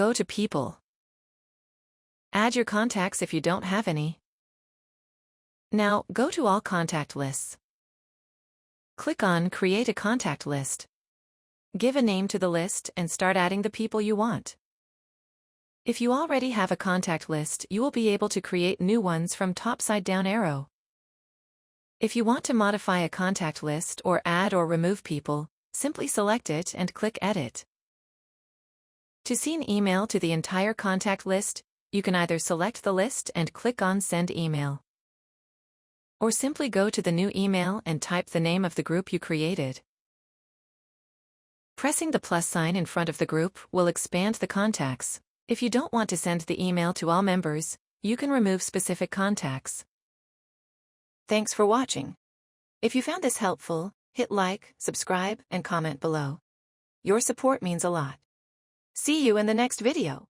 go to People. Add your contacts if you don't have any. Now, go to All Contact Lists. Click on Create a Contact List. Give a name to the list and start adding the people you want. If you already have a contact list, you will be able to create new ones from top side down arrow. If you want to modify a contact list or add or remove people, simply select it and click Edit. To see an email to the entire contact list, you can either select the list and click on Send Email, or simply go to the new email and type the name of the group you created. Pressing the plus sign in front of the group will expand the contacts. If you don't want to send the email to all members, you can remove specific contacts. Thanks for watching. If you found this helpful, hit like, subscribe, and comment below. Your support means a lot. See you in the next video.